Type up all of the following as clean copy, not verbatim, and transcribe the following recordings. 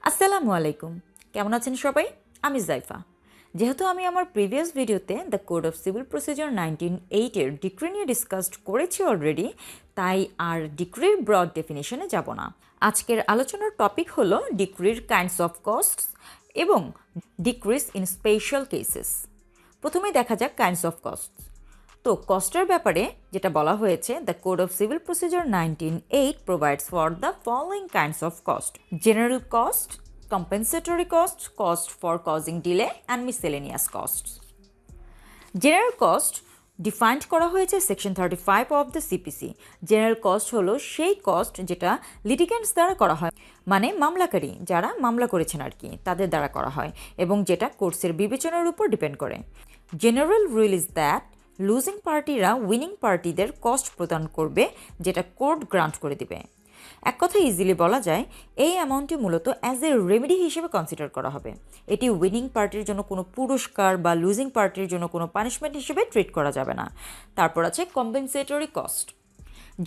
আসসালামু আলাইকুম, কেমন আছেন সবাই? আমি জাইফা। যেহেতু আমি আমার প্রিভিয়াস ভিডিওতে the code of civil procedure 1908 decree নিয়ে ডিসকাসড করেছি অলরেডি, তাই আর ডিক্রির ব্রড ডেফিনেশনে যাব না। আজকের আলোচনার টপিক হলো ডিক্রির কাইন্ডস অফ কস্টস এবং ডিক্রিস ইন স্পেশাল কেসেস। প্রথমেই দেখা যাক কাইন্ডস অফ কস্টস। তো কস্টের ব্যাপারে যেটা বলা হয়েছে, the code of civil procedure 1908 provides for the following kinds of cost: general cost, compensatory cost, cost for causing delay, and miscellaneous costs. General cost defined করা হয়েছে section 35 of the CPC. General cost হলো সেই cost যেটা লিটিগেন্টস দ্বারা করা হয়, মানে মামলাকারী যারা মামলা করেছেন আর কি, তাদের দ্বারা করা হয় এবং যেটা কোর্টসের বিবেচনার উপর ডিপেন্ড করে। General rule is that losing পার্টিরা উইনিং পার্টিদের কস্ট প্রদান করবে, যেটা কোর্ট গ্রান্ট করে দিবে। এক কথা ইজিলি বলা যায়, এই অ্যামাউন্টটি মূলত অ্যাজ এ রেমেডি হিসেবে কনসিডার করা হবে। এটি উইনিং পার্টির জন্য কোনো পুরস্কার বা লুজিং পার্টির জন্য কোনো পানিশমেন্ট হিসেবে ট্রিট করা যাবে না। তারপর আছে compensatory cost.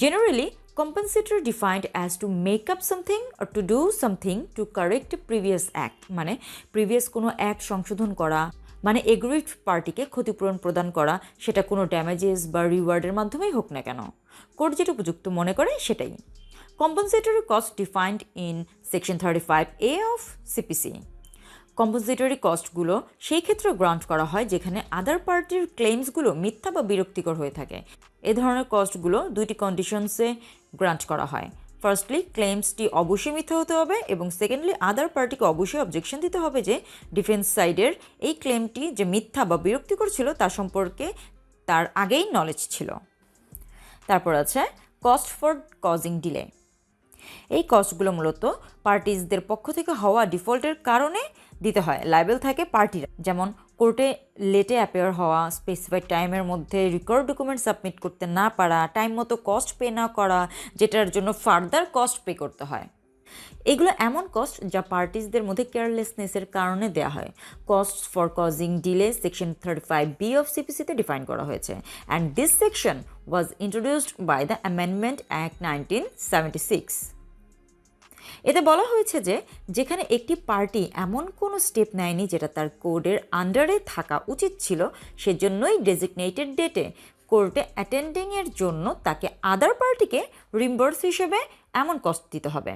Generally compensatory defined as to make up something or to do something to correct a previous act, মানে প্রিভিয়াস কোনো অ্যাক্ট সংশোধন করা, মানে এগ্রিড পার্টিকে ক্ষতিপূরণ প্রদান করা, সেটা কোনো ড্যামেজেস বা রিওয়ার্ডের মাধ্যমেই হোক না কেন, কোর্ট যেটা উপযুক্ত মনে করে সেটাই। Compensatory cost defined in section 35A of CPC. Compensatory কস্টগুলো সেই ক্ষেত্রে গ্রান্ট করা হয় যেখানে আদার পার্টির ক্লেমসগুলো মিথ্যা বা বিরক্তিকর হয়ে থাকে। এ ধরনের কস্টগুলো দুইটি কন্ডিশনসে গ্রান্ট করা হয়। ফার্স্টলি, ক্লেমসটি অবশ্যই মিথ্যা হতে হবে, এবং সেকেন্ডলি, আদার পার্টিকে অবশ্যই অবজেকশন দিতে হবে যে ডিফেন্স সাইডের এই ক্লেমটি যে মিথ্যা বা বিরক্তিকর ছিল তা সম্পর্কে তার আগেই নলেজ ছিল। তারপর আছে কস্ট ফর কজিং ডিলে। এই কস্টগুলো মূলত পার্টিজদের পক্ষ থেকে হওয়া ডিফল্টের কারণে দিতে হয়। লাইবেল থাকে পার্টিরা, যেমন কোর্টে লেটে অ্যাপিয়ার হওয়া, স্পেসিফাইড টাইমের মধ্যে রেকর্ড ডকুমেন্ট সাবমিট করতে না পারা, টাইম মতো কস্ট পে না করা, যেটার জন্য ফার্দার কস্ট পে করতে হয়। এগুলো এমন কস্ট যা পার্টিজদের মধ্যে কেয়ারলেসনেসের কারণে দেওয়া হয়। Cost for causing delay section 35B of সিপিসিতে ডিফাইন করা হয়েছে, and this section was introduced by the amendment act 1976। এতে বলা হয়েছে যে যেখানে একটি পার্টি এমন কোনো স্টেপ নেয়নি যেটা তার কোর্টের আন্ডারে থাকা উচিত ছিল, সেজন্যই ডেজিগনেটেড ডেটে কোর্টে অ্যাটেন্ডিংয়ের জন্য তাকে আদার পার্টিকে রিম্বার্স হিসেবে এমন কস্ট দিতে হবে।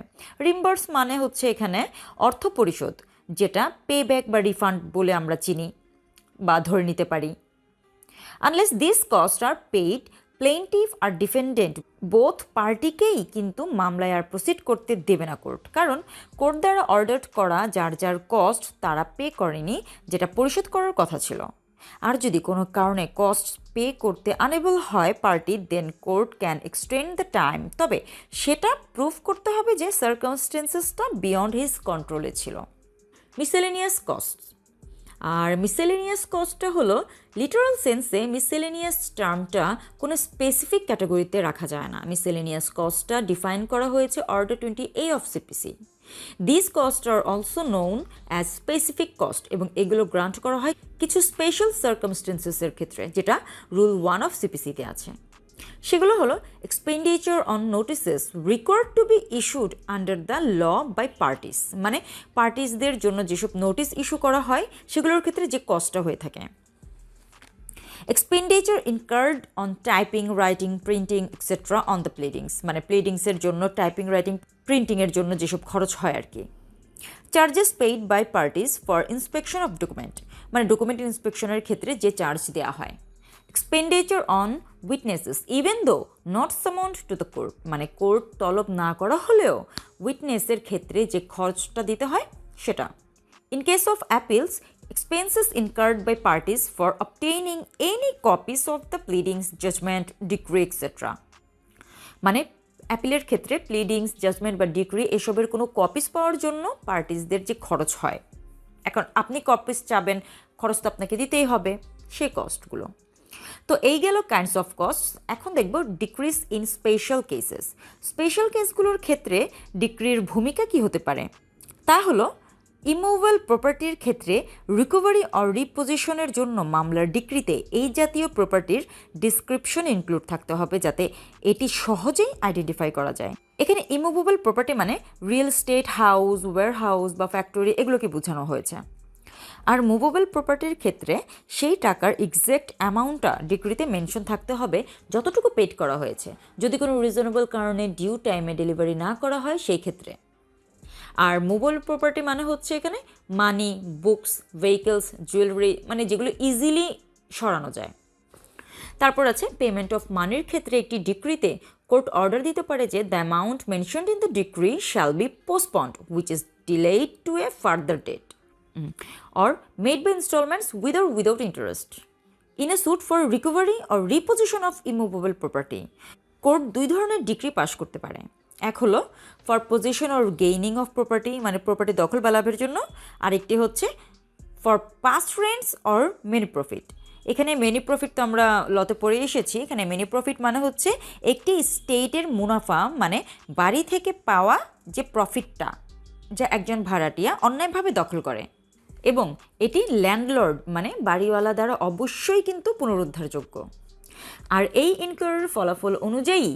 রিম্বার্স মানে হচ্ছে এখানে অর্থ পরিশোধ, যেটা পে ব্যাক বা রিফান্ড বলে আমরা চিনি বা ধরে নিতে পারি। Unless this cost are paid, plaintiff আর ডিফেন্ডেন্ট বোথ পার্টিকেই কিন্তু মামলায় আর প্রসিড করতে দেবে না কোর্ট, কারণ কোর্ট দ্বারা অর্ডার করা যার যার কস্ট তারা পে করেনি, যেটা পরিশোধ করার কথা ছিল। আর যদি কোনো কারণে কস্ট পে করতে আনএবল হয় party, then court can extend the time, তবে সেটা প্রুফ করতে হবে যে সার্কামস্টেন্সেসটা বিয়ন্ড হিজ কন্ট্রোলে ছিল। Miscellaneous cost. আর মিসেলেনিয়াস কস্টটা হলো লিটারাল সেন্সে মিসেলেনিয়াস টার্মটা কোনো স্পেসিফিক ক্যাটাগরিতে রাখা যায় না। মিসেলেনিয়াস কস্টটা ডিফাইন করা হয়েছে order 20A of CPC. This cost are also known as specific cost, এবং এগুলো গ্রান্ট করা হয় কিছু স্পেশাল সার্কামস্টেন্সেসের ক্ষেত্রে, যেটা রুল 1 অফ সিপিসিতে আছে। সেগুলো হলো expenditure on notices required to be issued under the law by parties, মানে পার্টিসদের জন্য যেসব নোটিস ইস্যু করা হয় সেগুলোর ক্ষেত্রে যে কস্টটা হয়ে থাকে। Expenditure incurred on typing, writing, printing etcetera on the pleadings, মানে প্লিডিংসের জন্য টাইপিং, রাইটিং, প্রিন্টিংয়ের জন্য যেসব খরচ হয় আর কি। Charges paid by parties for inspection of document, মানে ডকুমেন্ট ইন্সপেকশনের ক্ষেত্রে যে চার্জ দেওয়া হয়। Expenditure on witnesses even though not summoned to the court, মানে কোর্ট তলব না করা হলেও উইটনেসের ক্ষেত্রে যে খরচটা দিতে হয় সেটা। In case of appeals, expenses incurred by parties for obtaining any copies of the pleadings, judgment, decree, etc. মানে অ্যাপিলের ক্ষেত্রে প্লিডিংস, জাজমেন্ট বা ডিক্রি এসবের কোনো কপিস পাওয়ার জন্য পার্টিসদের যে খরচ হয়, এখন আপনি কপিস চাবেন, খরচ তো আপনাকে দিতেই হবে, সেই কস্টগুলো। তো এই গেল কাইন্ডস অফ কস্ট। এখন দেখব decrees in special cases. Special কেসগুলোর ক্ষেত্রে ডিক্রির ভূমিকা কি হতে পারে, তা হলো ইমুভেবল প্রপার্টির ক্ষেত্রে রিকভারি অর রিপোজিশনের জন্য মামলার ডিক্রিতে এই জাতীয় প্রপার্টির ডিসক্রিপশন ইনক্লুড থাকতে হবে যাতে এটি সহজেই আইডেন্টিফাই করা যায়। এখানে ইমুভেবল প্রপার্টি মানে রিয়েল এস্টেট, হাউস, ওয়্যারহাউস বা ফ্যাক্টরি এগুলোকে বোঝানো হয়েছে। আর মুভেবল প্রপার্টির ক্ষেত্রে সেই টাকার এক্স্যাক্ট অ্যামাউন্টটা ডিক্রিতে মেনশন থাকতে হবে যতটুকু পেড করা হয়েছে, যদি কোনো রিজনেবল কারণে ডিউ টাইমে ডেলিভারি না করা হয় সেই ক্ষেত্রে। আর মুভেবল প্রপার্টি মানে হচ্ছে এখানে মানি, বুকস, ভেহিকলস, জুয়েলারি, মানে যেগুলো ইজিলি সরানো যায়। তারপর আছে পেমেন্ট অফ মানির ক্ষেত্রে একটি ডিক্রিতে কোর্ট অর্ডার দিতে পারে যে the amount mentioned in the decree shall be postponed which is delayed to a further date or made by installments with or without interest in a suit for recovery or repossession of immovable property। Court দুই ধরনের decree পাশ করতে পারে। এক হলো for position or gaining of property, মানে property দখল বা লাভের জন্য। আরেকটি হচ্ছে for past rents or many profit. এখানে মেনি প্রফিট তো আমরা লতে পড়ে এসেছি। এখানে মেনি প্রফিট মানে হচ্ছে একটি স্টেটের মুনাফা, মানে বাড়ি থেকে পাওয়া যে প্রফিটটা যা একজন ভাড়াটিয়া অন্যায়ভাবে দখল করে, এবং এটি ল্যান্ডলর্ড মানে বাড়িওয়ালা দ্বারা অবশ্যই কিন্তু পুনরুদ্ধারযোগ্য। আর এই ইনকোয়ারির ফলাফল অনুযায়ী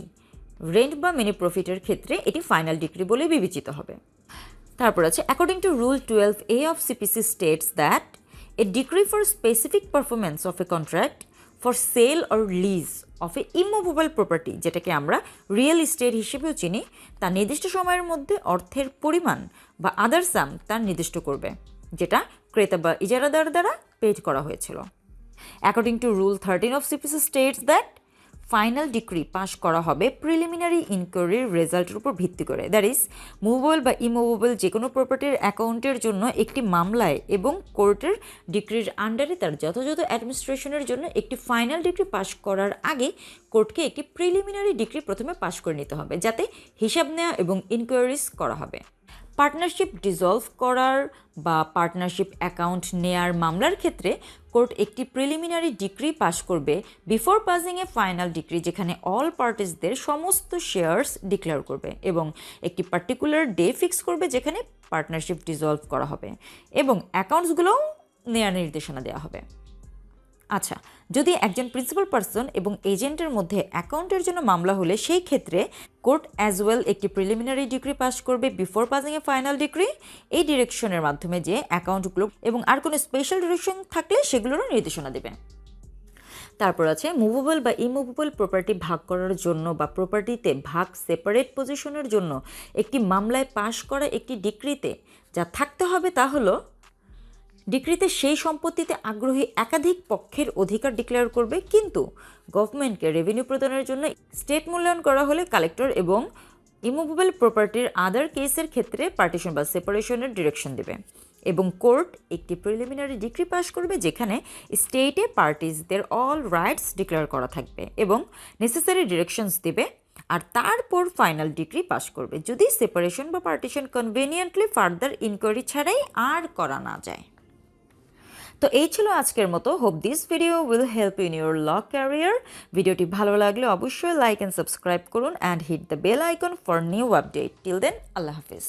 রেন্ট বা মেনি প্রফিটের ক্ষেত্রে এটি ফাইনাল ডিক্রি বলে বিবেচিত হবে। তারপর আছে according to rule 12A of CPC states that a decree for specific performance of a contract for sale or lease of a immovable property, যেটাকে আমরা রিয়েল এস্টেট হিসেবেও চিনি, তা নির্দিষ্ট সময়ের মধ্যে অর্থের পরিমাণ বা আদার সাম তার নির্দিষ্ট করবে যেটা ক্রেতা বা ইজারাদার দ্বারা পেড করা হয়েছিল। According to rule 13 of CPC states that final decree pass করা হবে প্রিলিমিনারি ইনকোয়ারির রেজাল্টের উপর ভিত্তি করে। দ্যাট ইজ মুভেবল বা ইমুভেবল যে কোনো প্রপার্টির অ্যাকাউন্টের জন্য একটি মামলায় এবং কোর্টের ডিক্রির আন্ডারে তার যথাযথ অ্যাডমিনিস্ট্রেশনের জন্য একটি ফাইনাল ডিক্রি পাস করার আগে কোর্টকে একটি প্রিলিমিনারি ডিক্রি প্রথমে পাস করে নিতে হবে যাতে হিসাব নেওয়া এবং ইনকোয়ারিজ করা হবে। পার্টনারশিপ ডিসলভ করার বা পার্টনারশিপ অ্যাকাউন্ট নেয়ার মামলার ক্ষেত্রে কোর্ট একটি প্রিলিমিনারি ডিক্রি পাস করবে বিফোর পাসিং এ ফাইনাল ডিক্রি, যেখানে অল পার্টিসদের সমস্ত শেয়ার্স ডিক্লেয়ার করবে এবং একটি পার্টিকুলার ডে ফিক্স করবে যেখানে পার্টনারশিপ ডিসলভ করা হবে এবং অ্যাকাউন্টসগুলোও নেয়ার নির্দেশনা দেওয়া হবে। আচ্ছা, যদি একজন প্রিন্সিপাল পারসন এবং এজেন্টের মধ্যে অ্যাকাউন্টের জন্য মামলা হলে সেই ক্ষেত্রে কোর্ট অ্যাজ ওয়েল একটি প্রিলিমিনারি ডিক্রি পাস করবে বিফোর পাসিং এ ফাইনাল ডিক্রি, এই ডিরেকশনের মাধ্যমে যে অ্যাকাউন্টগুলো এবং আর কোনো স্পেশাল ডিরেকশন থাকলে সেগুলোরও নির্দেশনা দেবে। তারপর আছে মুভেবল বা ইমুভেবল প্রপার্টি ভাগ করার জন্য বা প্রপার্টিতে ভাগ সেপারেট পজিশনের জন্য একটি মামলায় পাশ করা একটি ডিক্রিতে যা থাকতে হবে তা হলো ডিক্রিতে সেই সম্পত্তিতে আগ্রহী একাধিক পক্ষের অধিকার ডিক্লেয়ার করবে, কিন্তু গভর্নমেন্টকে রেভিনিউ প্রদানের জন্য স্টেট মূল্যায়ন করা হলে কালেক্টর এবং ইমুভেবল প্রপার্টির আদার কেসের ক্ষেত্রে পার্টিশন বা সেপারেশনের ডিরেকশন দেবে এবং কোর্ট একটি প্রিলিমিনারি ডিক্রি পাস করবে যেখানে স্টেটে পার্টিসদের অল রাইটস ডিক্লেয়ার করা থাকবে এবং নেসেসারি ডিরেকশনস দেবে, আর তারপর ফাইনাল ডিক্রি পাস করবে যদি সেপারেশন বা পার্টিশন কনভেনিয়েন্টলি ফার্দার ইনকোয়ারি ছাড়াই আর করা না যায়। তো এই ছিল আজকের মতো। Hope this video will help in your law career. ভিডিওটি ভালো লাগলে অবশ্যই লাইক অ্যান্ড সাবস্ক্রাইব করুন and hit the bell icon for new update. Till then, আল্লাহ হাফিজ।